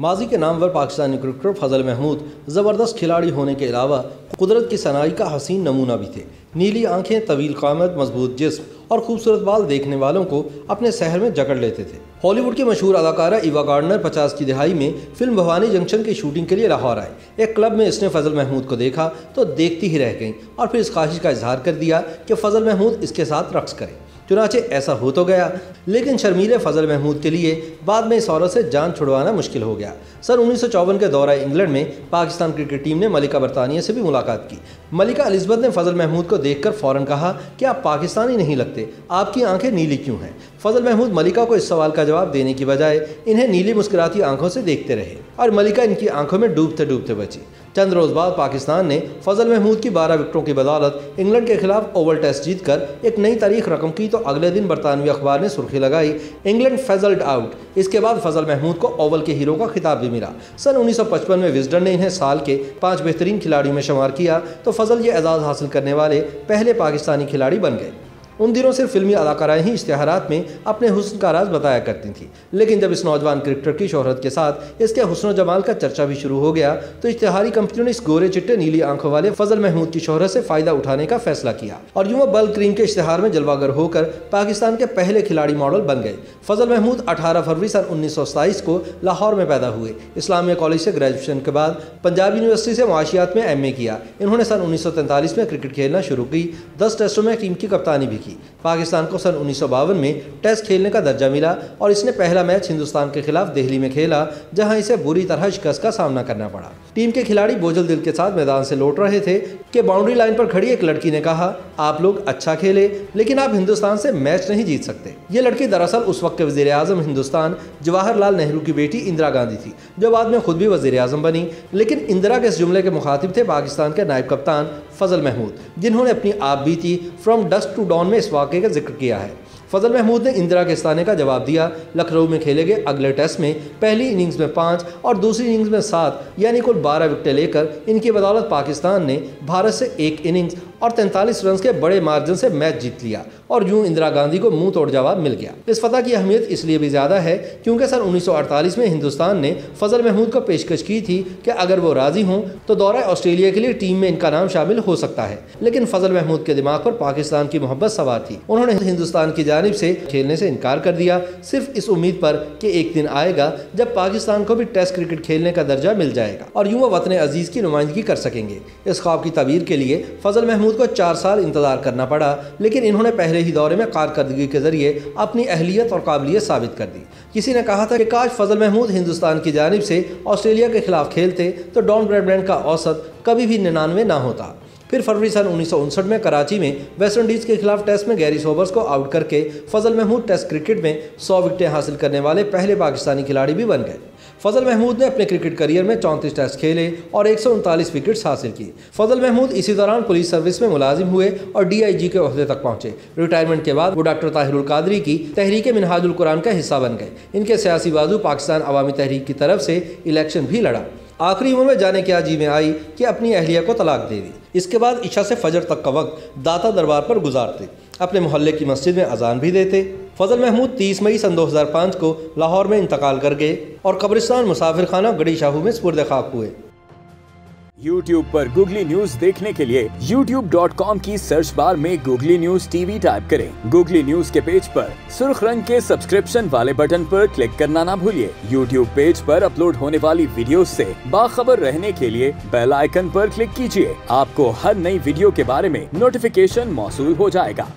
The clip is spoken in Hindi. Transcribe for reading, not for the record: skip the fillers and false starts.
माजी के नामवर पाकिस्तानी क्रिकेटर फजल महमूद ज़बरदस्त खिलाड़ी होने के अलावा कुदरत की सनाई का हसीन नमूना भी थे। नीली आंखें, तवील कामत, मजबूत जिस्म और खूबसूरत बाल देखने वालों को अपने शहर में जकड़ लेते थे। हॉलीवुड की मशहूर अदाकारा इवा गार्डनर 50 की दिहाई में फिल्म भवानी जंक्शन की शूटिंग के लिए लाहौर आए। एक क्लब में इसने फजल महमूद को देखा तो देखती ही रह गई और फिर इस ख्वाहिश का इजहार कर दिया कि फजल महमूद इसके साथ रक्स करें। चुनाचे ऐसा हो तो गया, लेकिन शर्मीले फजल महमूद के लिए बाद में इस औरत से जान छुड़वाना मुश्किल हो गया। सन 1954 के दौरा इंग्लैंड में पाकिस्तान क्रिकेट टीम ने मलिका बरतानिया से भी मुलाकात की। मलिका एलिजबेथ ने फजल महमूद को देखकर फौरन कहा कि आप पाकिस्तानी नहीं लगते, आपकी आंखें नीली क्यों हैं? फजल महमूद मलिका को इस सवाल का जवाब देने की बजाय इन्हें नीली मुस्कुराती आंखों से देखते रहे और मलिका इनकी आंखों में डूबते डूबते बची। चंद रोज बाद पाकिस्तान ने फजल महमूद की 12 विकेटों की बदौलत इंग्लैंड के खिलाफ ओवल टेस्ट जीतकर एक नई तारीख रकम की तो अगले दिन बरतानवी अखबार ने सुर्खी लगाई, इंग्लैंड फेजल्ड आउट। इसके बाद फजल महमूद को ओवल के हीरो का खिताब भी मिला। सन 1955 में विजडन ने इन्हें साल के 5 बेहतरीन खिलाड़ियों में शुमार किया तो फजल ये एजाज़ हासिल करने वाले पहले पाकिस्तानी खिलाड़ी बन गए। उन दिनों सिर्फ फिल्मी अदाकाराएं ही इश्तिहारात में अपने हुस्न का राज बताया करती थीं, लेकिन जब इस नौजवान क्रिकेटर की शोहरत के साथ इसके हुस्न जमाल का चर्चा भी शुरू हो गया तो इश्तिहारी कंपनियों ने इस गोरे चिट्टे नीली आंखों वाले फजल महमूद की शोहरत से फ़ायदा उठाने का फैसला किया और यूं बल क्रीम के इश्तिहार में जलवागर होकर पाकिस्तान के पहले खिलाड़ी मॉडल बन गए। फजल महमूद 18 फरवरी सन 1927 को लाहौर में पैदा हुए। इस्लामिया कॉलेज से ग्रेजुएशन के बाद पंजाब यूनिवर्सिटी से मुआशियात में MA किया। इन्होंने सन 1943 में क्रिकेट खेलना शुरू की। 10 टेस्टों में टीम की कप्तानी भी की। पाकिस्तान को सन 1952 में टेस्ट खेलने का दर्जा मिला और इसने पहला मैच हिंदुस्तान के खिलाफ दिल्ली में खेला, जहां इसे बुरी तरह शिकस्त का सामना करना पड़ा। टीम के खिलाड़ी बोझल दिल के साथ मैदान से लौट रहे थे कि बाउंड्री लाइन पर खड़ी एक लड़की ने कहा, आप लोग अच्छा खेले लेकिन आप हिंदुस्तान से मैच नहीं जीत सकते। ये लड़की दरअसल उस वक्त के वज़ीर आज़म हिंदुस्तान जवाहरलाल नेहरू की बेटी इंदिरा गांधी थी, जो बाद में खुद भी वज़ीर आज़म बनी। लेकिन इंदिरा के इस जुमले के मुखातिब थे पाकिस्तान के नायब कप्तान फजल महमूद, जिन्होंने अपनी आप बीती फ्रॉम डस्क टू डॉन में इस वाक़े का जिक्र किया है। फजल महमूद ने इंदिरा के इस्ताने का जवाब दिया। लखनऊ में खेले गए अगले टेस्ट में पहली इनिंग्स में 5 और दूसरी इनिंग्स में 7 यानी कुल 12 विकेटें लेकर इनकी बदौलत पाकिस्तान ने भारत से 1 इनिंग्स और 43 रन के बड़े मार्जिन से मैच जीत लिया और यूं इंदिरा गांधी को मुंह तोड़ जवाब मिल गया। इस फतह की अहमियत इसलिए भी ज़्यादा है क्योंकि सन 1948 में हिंदुस्तान ने फजल महमूद को पेशकश की थी कि अगर वो राज़ी हों तो दौरा ऑस्ट्रेलिया के लिए टीम में इनका नाम शामिल हो सकता है। लेकिन फजल महमूद के दिमाग पर पाकिस्तान की मोहब्बत सवार थी। उन्होंने हिंदुस्तान की जानिब से खेलने से इनकार कर दिया, सिर्फ इस उम्मीद पर कि एक दिन आएगा जब पाकिस्तान को भी टेस्ट क्रिकेट खेलने का दर्जा मिल जाएगा और यूं वो वतन अजीज़ की नुमाइंदगी कर सकेंगे। इस ख्वाब की ताबीर के लिए फजल महमूद को 4 साल इंतजार करना पड़ा, लेकिन इन्होंने पहले ही दौरे में कारकर्दगी के जरिए अपनी अहलियत और काबिलियत साबित कर दी। किसी ने कहा था कि काश फजल महमूद हिंदुस्तान की जानिब से ऑस्ट्रेलिया के खिलाफ खेलते तो डॉन ब्रैडमैन का औसत कभी भी 99 ना होता। फिर फरवरी सन 1959 में कराची में वेस्ट इंडीज़ के खिलाफ टेस्ट में गैरी सोबर्स को आउट करके फजल महमूद टेस्ट क्रिकेट में 100 विकेटें हासिल करने वाले पहले पाकिस्तानी खिलाड़ी भी बन गए। फजल महमूद ने अपने क्रिकेट करियर में 34 टेस्ट खेले और 139 विकेट्स हासिल की। फजल महमूद इसी दौरान पुलिस सर्विस में मुलाजिम हुए और DIG के ओहदे तक पहुंचे। रिटायरमेंट के बाद वो डॉक्टर ताहिरुल कादरी की तहरीक मिनहाजुल कुरान का हिस्सा बन गए। इनके सियासी बाजू पाकिस्तान अवामी तहरीक की तरफ से इलेक्शन भी लड़ा। आखिरी उम्र में जाने क्या जी में आई कि अपनी अहलिया को तलाक दे दी। इसके बाद इशा से फजर तक का वक्त दाता दरबार पर गुजारते, अपने मोहल्ले की मस्जिद में अजान भी देते। फजल महमूद 30 मई सन 2005 को लाहौर में इंतकाल कर गए और कब्रिस्तान मुसाफिर खाना गड़ी शाहू में सुपुर्द खाक हुए। YouTube पर गूगली न्यूज देखने के लिए youtube.com की सर्च बार में गूगली न्यूज TV टाइप करें। गूगली न्यूज के पेज पर सुर्ख रंग के सब्सक्रिप्शन वाले बटन पर क्लिक करना ना भूलिए। YouTube पेज पर अपलोड होने वाली वीडियोस से बाखबर रहने के लिए बेल आइकन पर क्लिक कीजिए। आपको हर नई वीडियो के बारे में नोटिफिकेशन मौसूल हो जाएगा।